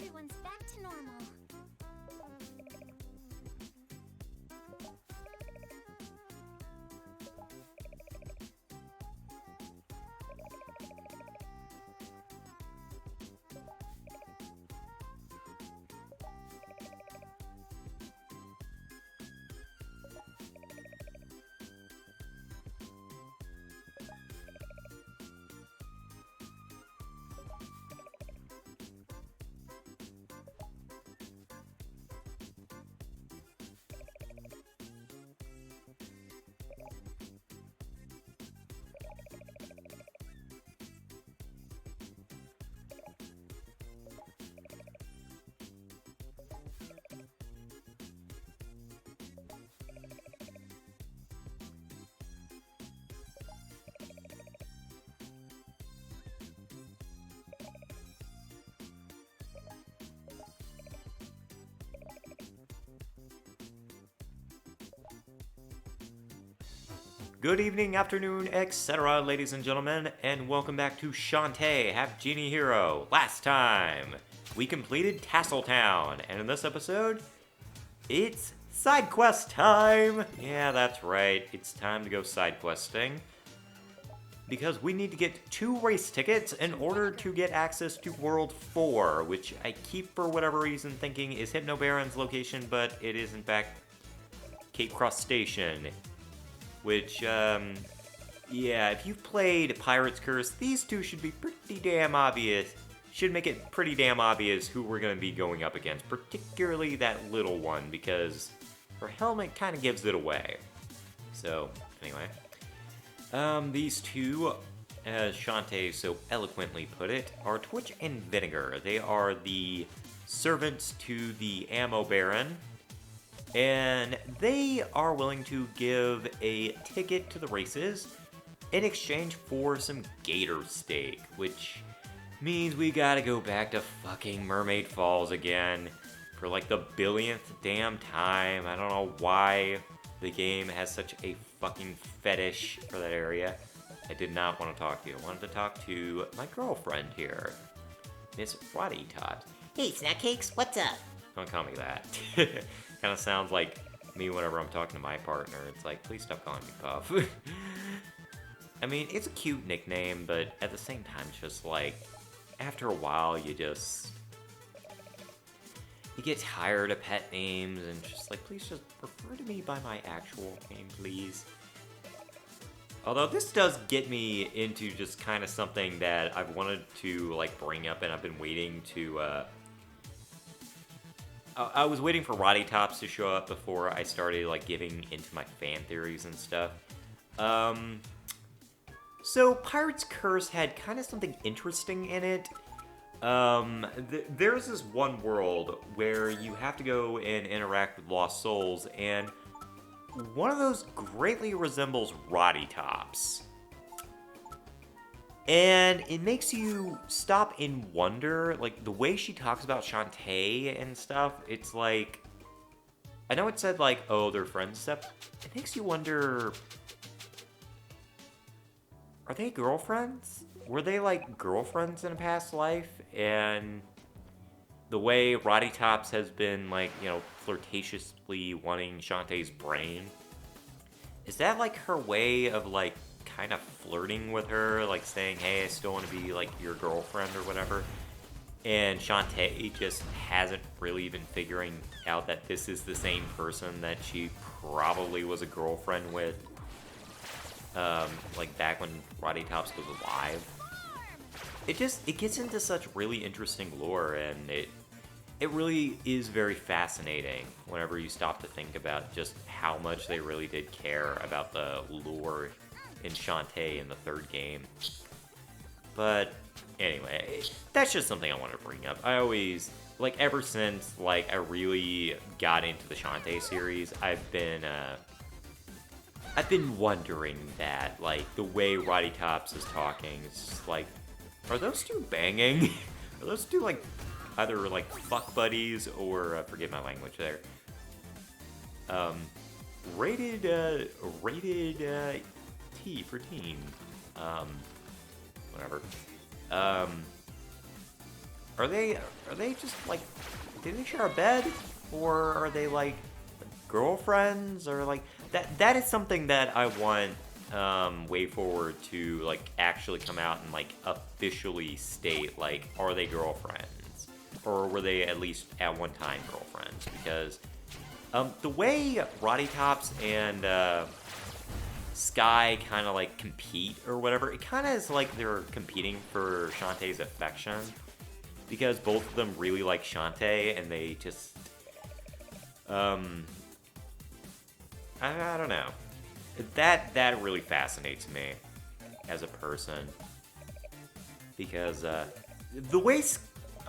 everyone's back to normal. Good evening, afternoon, etc., ladies and gentlemen, and welcome back to Shantae, Half-Genie Hero. Last time, we completed Tasseltown, and in this episode, it's side quest time! Yeah, that's right, it's time to go side questing. Because we need to get 2 race tickets in order to get access to World 4, which I keep for whatever reason thinking is Hypno Baron's location, but it is in fact Cape Cross Station. Which, yeah, if you've played Pirate's Curse, these two should be pretty damn obvious. Should make it pretty damn obvious who we're going to be going up against, particularly that little one, because her helmet kind of gives it away. So, anyway. These two, as Shantae so eloquently put it, are Twitch and Vinegar. They are the servants to the Ammo Baron. And they are willing to give a ticket to the races in exchange for some gator steak, which means we gotta go back to fucking Mermaid Falls again for like the billionth damn time. I don't know why the game has such a fucking fetish for that area. I did not want to talk to you. I wanted to talk to my girlfriend here, Miss Roddy Tot. Hey, snack cakes, what's up? Don't call me that. Kind of sounds like me whenever I'm talking to my partner. It's like, please stop calling me Puff. I mean, it's a cute nickname, but at the same time, it's just like, after a while, you get tired of pet names, and just like, please just refer to me by my actual name, please. Although this does get me into just kind of something that I've wanted to like bring up, and I've been waiting to, I was waiting for Roddy Tops to show up before I started like giving into my fan theories and stuff. So Pirate's Curse had kind of something interesting in it. There's this one world where you have to go and interact with lost souls, and one of those greatly resembles Roddy Tops. And it makes you stop and wonder, like, the way she talks about Shantae and stuff, it's like, I know it said, like, oh, they're friends and stuff. It makes you wonder, are they girlfriends? Were they, like, girlfriends in a past life? And the way Roddy Tops has been, like, you know, flirtatiously wanting Shantae's brain, is that, like, her way of, like, kind of flirting with her, like saying, hey, I still want to be like your girlfriend or whatever, and Shantae just hasn't really been figuring out that this is the same person that she probably was a girlfriend with, like back when Roddy Tops was alive. It gets into such really interesting lore, and it really is very fascinating whenever you stop to think about just how much they really did care about the lore in Shantae in the 3rd game. But anyway, that's just something I want to bring up. I always, like, ever since, like, I really got into the Shantae series, I've been wondering that, like, the way Roddy Tops is talking, it's just like, are those two banging? Are those two, like, either, like, fuck buddies or, forget my language there. Rated T for teen. Whatever. Are Are they just like, do they share a bed, or are they like girlfriends, or like that is something that I want Way Forward to like actually come out and like officially state, like, are they girlfriends, or were they at least at one time girlfriends? Because the way Roddy Tops and Sky kind of like compete or whatever, it kind of is like they're competing for Shantae's affection, because both of them really like Shantae, and they just I don't know. That really fascinates me as a person, because the way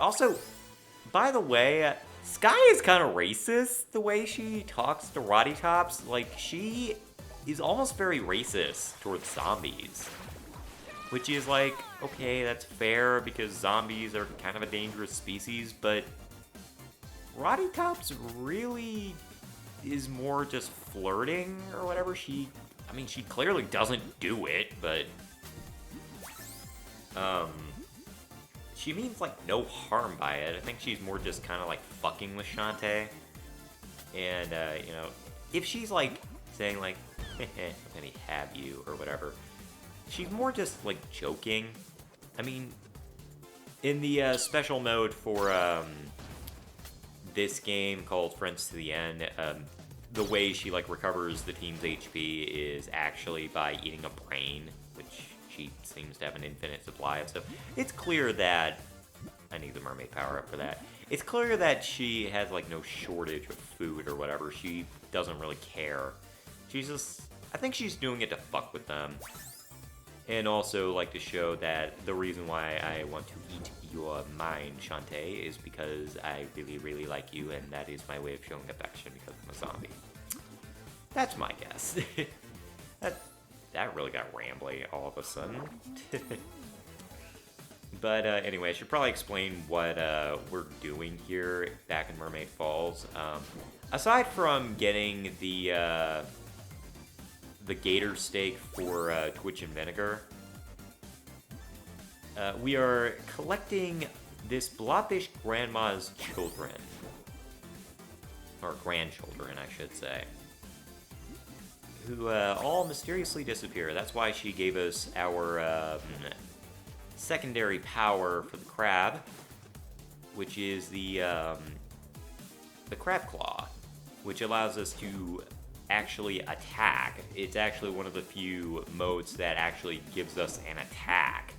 also, by the way, Sky is kind of racist. The way she talks to Roddy Tops, like she is almost very racist towards zombies, which is like, okay, that's fair because zombies are kind of a dangerous species, but Roddy Tops really is more just flirting or whatever. She clearly doesn't do it, but she means like no harm by it. I think she's more just kind of like fucking with Shantae, and you know, if she's like saying like, "Let me have you" or whatever, she's more just like joking. I mean, in the special mode for this game called Friends to the End, the way she like recovers the team's HP is actually by eating a brain, which she seems to have an infinite supply of. So it's clear that I need the mermaid power up for that. It's clear that she has like no shortage of food or whatever. She doesn't really care. She's just, I think she's doing it to fuck with them, and also like to show that the reason why I want to eat your mind, Shantae, is because I really, really like you, and that is my way of showing affection because I'm a zombie. That's my guess. that really got rambly all of a sudden. But anyway, I should probably explain what we're doing here back in Mermaid Falls. Aside from getting the gator steak for Twitch and Vinegar, we are collecting this blobfish grandma's children. Or grandchildren, I should say. Who all mysteriously disappear. That's why she gave us our secondary power for the crab, which is the crab claw, which allows us to actually attack. It's actually one of the few modes that actually gives us an attack.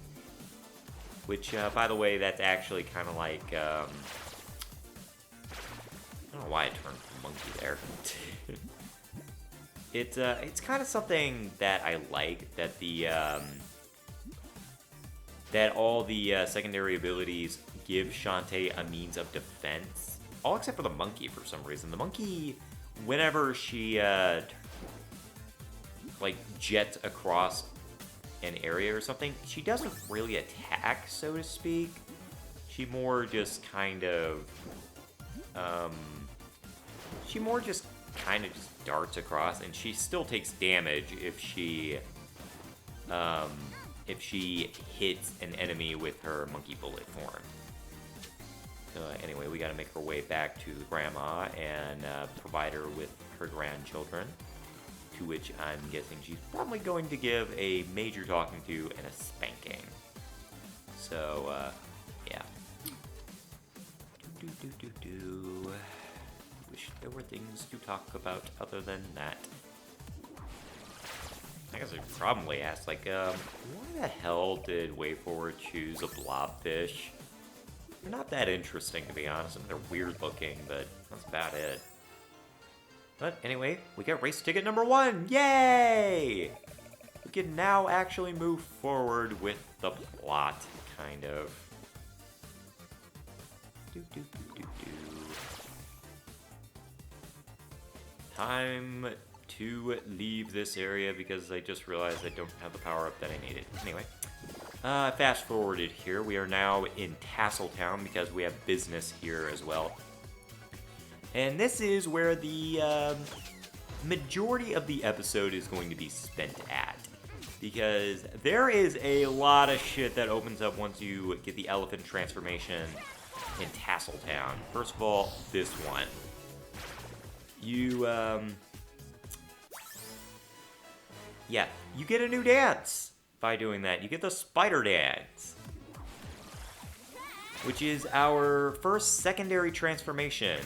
Which, by the way, that's actually kind of like, I don't know why I turned monkey there. It's kind of something that I like, that the that all the secondary abilities give Shantae a means of defense. All except for the monkey for some reason. The monkey, whenever she like jets across an area or something, she doesn't really attack, so to speak. She more just kind of darts across, and she still takes damage if she hits an enemy with her monkey bullet form. Anyway, we gotta make our way back to Grandma and provide her with her grandchildren, to which I'm guessing she's probably going to give a major talking to and a spanking. So, yeah. Wish there were things to talk about other than that. I guess I'd probably ask, like, why the hell did Way Forward choose a blobfish? They're not that interesting, to be honest. I mean, they're weird looking, but that's about it. But anyway, we got race ticket number 1! Yay! We can now actually move forward with the plot, kind of. Time to leave this area because I just realized I don't have the power-up that I needed. Anyway, fast forwarded here. We are now in Tasseltown because we have business here as well. And this is where the majority of the episode is going to be spent at. Because there is a lot of shit that opens up once you get the elephant transformation in Tasseltown. First of all, this one. You, yeah, you get a new dance by doing that. You get the spider dance, which is our first secondary transformation.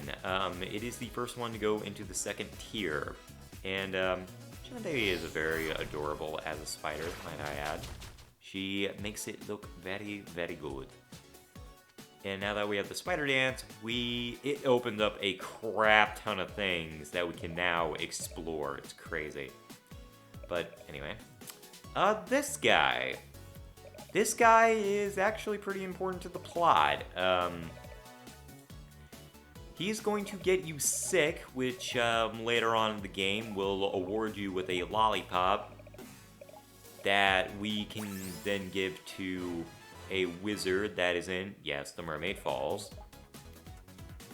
It is the first one to go into the second tier. And Shantae is very adorable as a spider, might I add. She makes it look very, very good. And now that we have the spider dance, it opens up a crap ton of things that we can now explore. It's crazy. But anyway, this guy. This guy is actually pretty important to the plot. He's going to get you sick, which later on in the game will award you with a lollipop that we can then give to a wizard that is in, yes, the Mermaid Falls,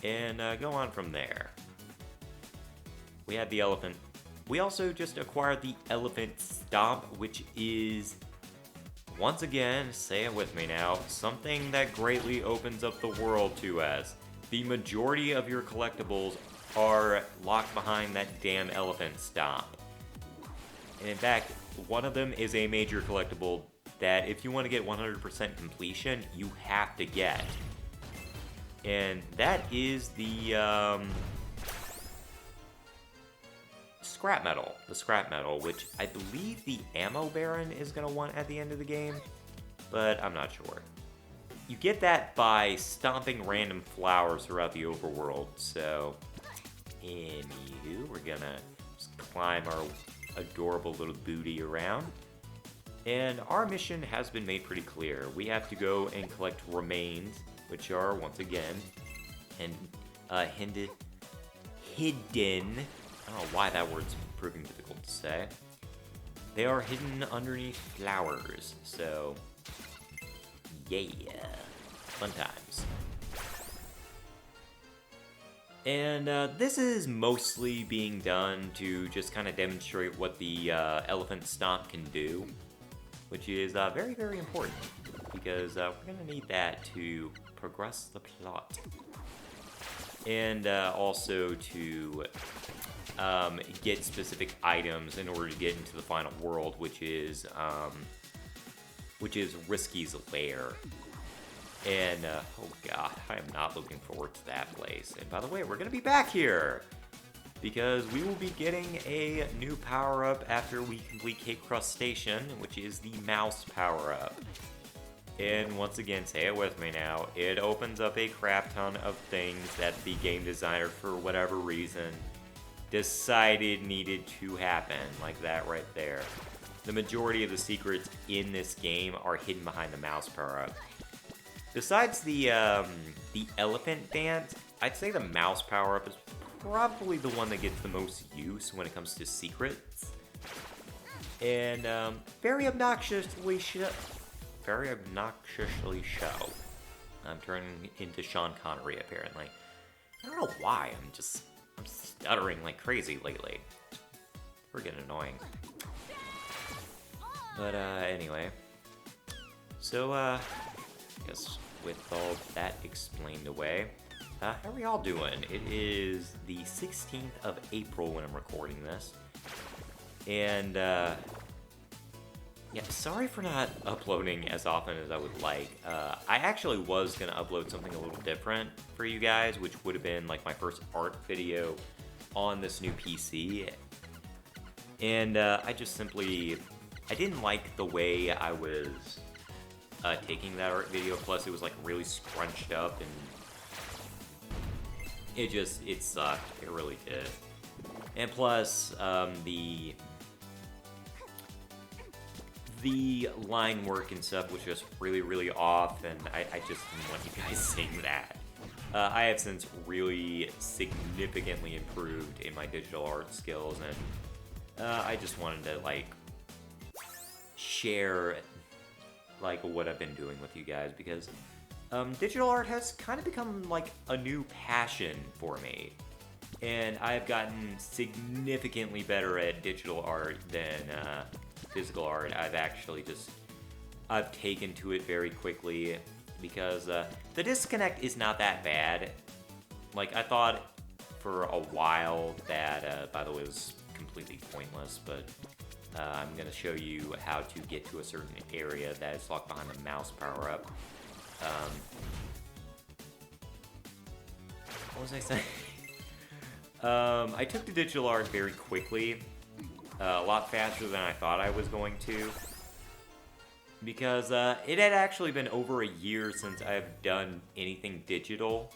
and go on from there. We have the elephant. We also just acquired the elephant stomp, which is, once again, say it with me now, something that greatly opens up the world to us. The majority of your collectibles are locked behind that damn elephant stomp. And in fact, one of them is a major collectible that if you want to get 100% completion, you have to get. And that is the scrap metal. The scrap metal, which I believe the ammo baron is going to want at the end of the game, but I'm not sure. You get that by stomping random flowers throughout the overworld, so anywho, we're gonna just climb our adorable little booty around. And our mission has been made pretty clear. We have to go and collect remains, which are, once again, hidden. I don't know why that word's proving difficult to say. They are hidden underneath flowers, so yeah, fun times. And this is mostly being done to just kind of demonstrate what the elephant stomp can do, which is very, very important, because we're going to need that to progress the plot. And also to get specific items in order to get into the final world, which is Risky's lair. And, oh god, I am not looking forward to that place. And by the way, we're going to be back here, because we will be getting a new power-up after we complete Cape Crustacean, which is the mouse power-up. And once again, say it with me now, it opens up a crap ton of things that the game designer, for whatever reason, decided needed to happen, like that right there. The majority of the secrets in this game are hidden behind the mouse power-up. Besides the elephant dance, I'd say the mouse power-up is probably the one that gets the most use when it comes to secrets. And very obnoxiously show. I'm turning into Sean Connery, apparently. I don't know why, I'm stuttering like crazy lately. It's friggin' annoying. But anyway. So, I guess with all that explained away, how are y'all doing? It is the 16th of April when I'm recording this. And, yeah, sorry for not uploading as often as I would like. I actually was going to upload something a little different for you guys, which would have been like my first art video on this new PC. And I just simply, I didn't like the way I was taking that art video, plus it was like really scrunched up, and it sucked, it really did. And plus, the line work and stuff was just really, really off, and I just didn't want you guys seeing that. I have since really significantly improved in my digital art skills, and I just wanted to, like, share, like, what I've been doing with you guys, because digital art has kind of become, like, a new passion for me. And I've gotten significantly better at digital art than physical art. I've taken to it very quickly, because the disconnect is not that bad. Like, I thought for a while that, by the way, was completely pointless, but I'm going to show you how to get to a certain area that is locked behind the mouse power-up. What was I saying? I took the digital art very quickly, a lot faster than I thought I was going to, because it had actually been over a year since I've done anything digital.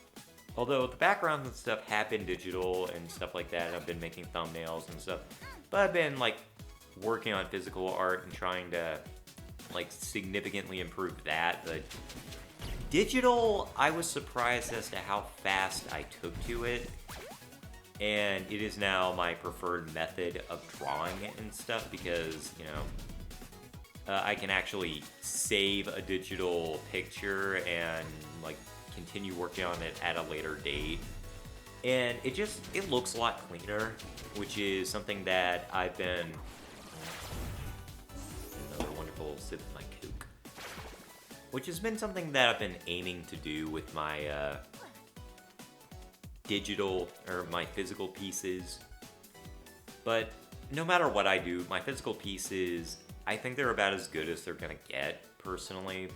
Although the backgrounds and stuff have been digital and stuff like that, I've been making thumbnails and stuff, but I've been like working on physical art and trying to like significantly improve that. But digital, I was surprised as to how fast I took to it, and it is now my preferred method of drawing it and stuff because, you know, I can actually save a digital picture and like continue working on it at a later date, and it looks a lot cleaner, which is something that I've been, another wonderful sip of my Coke, which has been something that I've been aiming to do with my digital or my physical pieces. But no matter what I do, my physical pieces, I think they're about as good as they're gonna get, personally.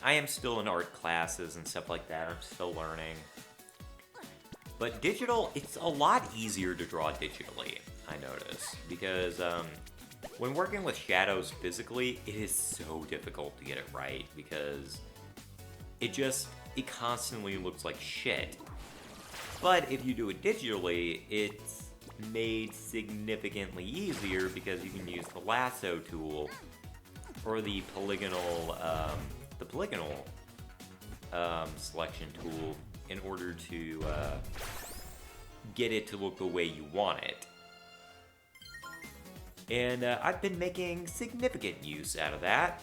I am still in art classes and stuff like that. I'm still learning. But digital, it's a lot easier to draw digitally, I notice. Because when working with shadows physically, it is so difficult to get it right. Because it constantly looks like shit. But if you do it digitally, it's made significantly easier because you can use the lasso tool or the polygonal selection tool in order to get it to look the way you want it. And I've been making significant use out of that.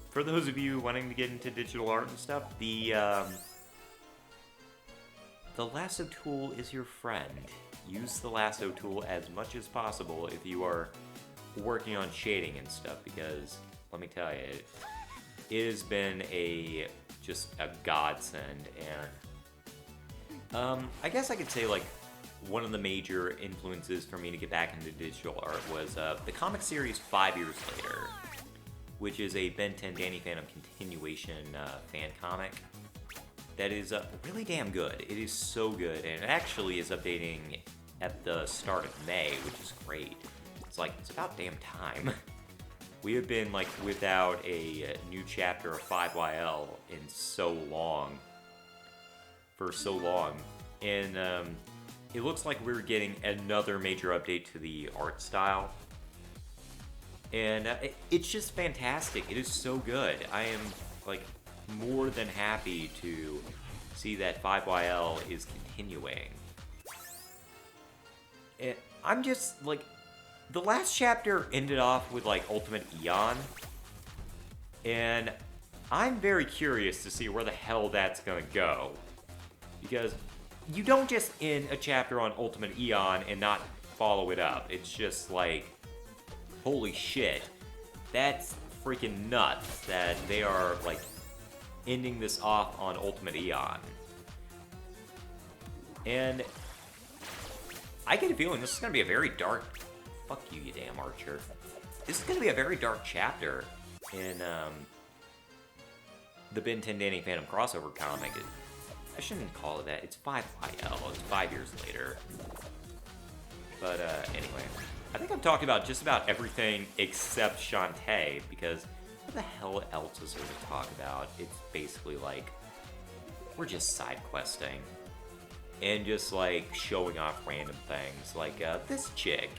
For those of you wanting to get into digital art and stuff, the lasso tool is your friend. Use the lasso tool as much as possible if you are working on shading and stuff, because let me tell you, it has been just a godsend. And I guess I could say like one of the major influences for me to get back into digital art was the comic series 5 Years Later, which is a Ben 10 Danny Phantom continuation fan comic that is really damn good. It is so good, and it actually is updating at the start of May, which is great. It's about damn time. We have been like without a new chapter of 5YL in for so long, and it looks like we're getting another major update to the art style, and it's just fantastic. It is so good. I am like more than happy to see that 5YL is continuing. And I'm just like, the last chapter ended off with like Ultimate Eon, and I'm very curious to see where the hell that's gonna go, because you don't just end a chapter on Ultimate Eon and not follow it up. It's just like, holy shit, that's freaking nuts that they are like ending this off on Ultimate Eon. And I get a feeling this is gonna be a very dark, fuck you, you damn archer. This is gonna be a very dark chapter in the Ben 10 Danny Phantom crossover comic. I shouldn't call it that. It's 5YL. It's 5 Years Later. But anyway, I think I've talked about just about everything except Shantae, because what the hell else is there to talk about? It's basically like, we're just side questing and just like showing off random things, like this chick.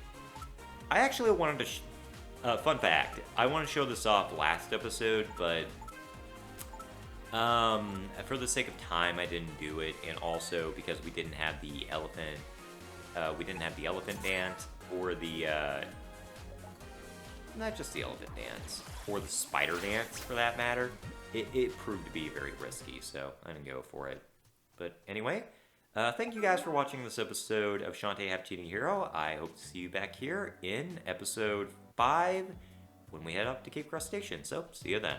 I actually wanted to, fun fact, I wanted to show this off last episode, but for the sake of time, I didn't do it, and also because we didn't have the elephant dance, or the, not just the elephant dance, or the spider dance for that matter. It proved to be very risky, so I didn't go for it. But anyway, thank you guys for watching this episode of Shantae Half-Genie Hero. I hope to see you back here in episode 5 when we head up to Cape Crustacean. So, see you then.